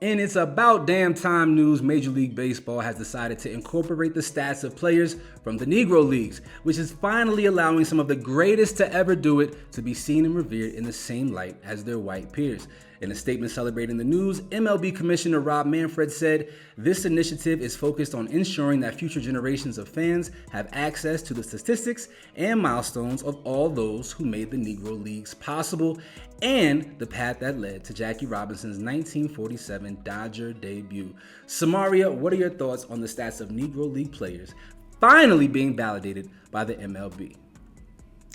In its about damn time news, Major League Baseball has decided to incorporate the stats of players from the Negro Leagues, which is finally allowing some of the greatest to ever do it to be seen and revered in the same light as their white peers. In a statement celebrating the news, MLB Commissioner Rob Manfred said, "This initiative is focused on ensuring that future generations of fans have access to the statistics and milestones of all those who made the Negro Leagues possible and the path that led to Jackie Robinson's 1947 Dodger debut." Samaria, what are your thoughts on the stats of Negro League players finally being validated by the MLB?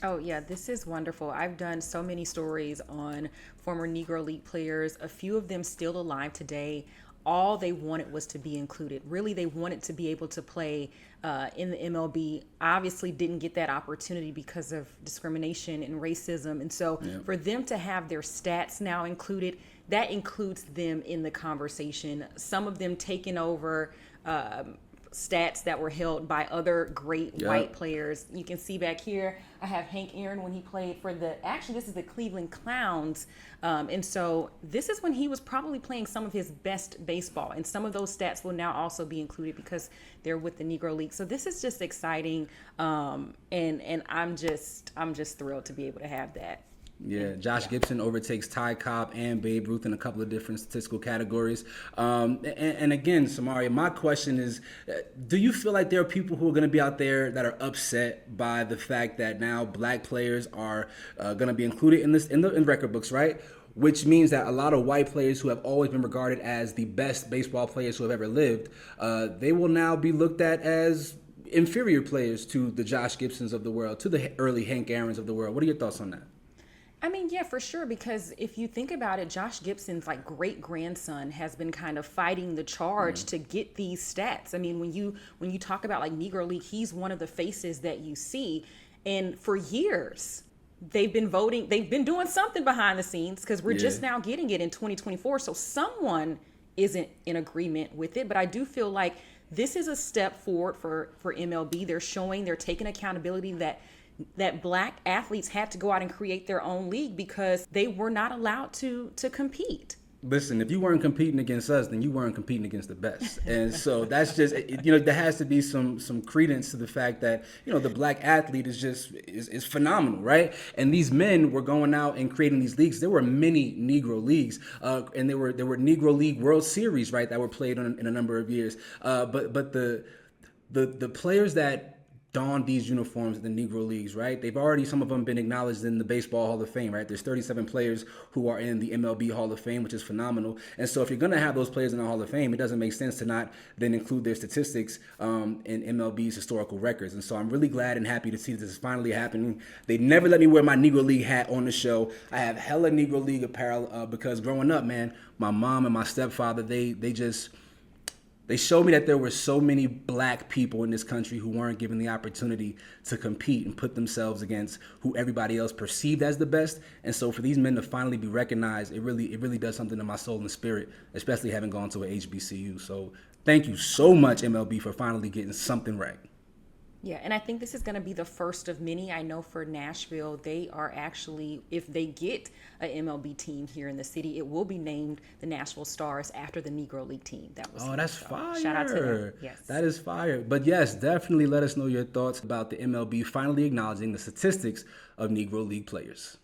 Oh, yeah, this is wonderful. I've done so many stories on former Negro League players, a few of them still alive today. All they wanted was to be included. Really, they wanted to be able to play in the MLB. Obviously, didn't get that opportunity because of discrimination and racism. And so for them to have their stats now included, that includes them in the conversation. Some of them taking over stats that were held by other great white players. You can see back here, I have Hank Aaron when he played for this is the Cleveland Clowns. And so this is when he was probably playing some of his best baseball. And some of those stats will now also be included because they're with the Negro League. So this is just exciting. And I'm just thrilled to be able to have that. Yeah, Josh Gibson overtakes Ty Cobb and Babe Ruth in a couple of different statistical categories. And again, Samaria, my question is, do you feel like there are people who are going to be out there that are upset by the fact that now black players are going to be included in the record books, right? Which means that a lot of white players who have always been regarded as the best baseball players who have ever lived, they will now be looked at as inferior players to the Josh Gibsons of the world, to the early Hank Aarons of the world. What are your thoughts on that? I mean, yeah, for sure. Because if you think about it, Josh Gibson's like great grandson has been kind of fighting the charge to get these stats. I mean, when you talk about like Negro League, he's one of the faces that you see. And for years, they've been voting. They've been doing something behind the scenes because we're just now getting it in 2024. So someone isn't in agreement with it. But I do feel like this is a step forward for MLB. They're taking accountability that black athletes had to go out and create their own league because they were not allowed to compete. Listen, if you weren't competing against us, then you weren't competing against the best. And so that's just, there has to be some credence to the fact that, the black athlete is phenomenal, right? And these men were going out and creating these leagues. There were many Negro Leagues, and there were Negro League World Series, right, that were played in a number of years. But the players that donned these uniforms in the Negro Leagues, right? They've already, some of them, been acknowledged in the Baseball Hall of Fame, right? There's 37 players who are in the MLB Hall of Fame, which is phenomenal. And so if you're going to have those players in the Hall of Fame, it doesn't make sense to not then include their statistics in MLB's historical records. And so I'm really glad and happy to see this is finally happening. They never let me wear my Negro League hat on the show. I have hella Negro League apparel because growing up, man, my mom and my stepfather, they showed me that there were so many black people in this country who weren't given the opportunity to compete and put themselves against who everybody else perceived as the best. And so for these men to finally be recognized, it really does something to my soul and spirit, especially having gone to a HBCU. So thank you so much, MLB, for finally getting something right. Yeah, and I think this is going to be the first of many. I know for Nashville, they are actually, if they get an MLB team here in the city, it will be named the Nashville Stars after the Negro League team. That's fire. Shout out to them. Yes. That is fire. But yes, definitely let us know your thoughts about the MLB finally acknowledging the statistics of Negro League players.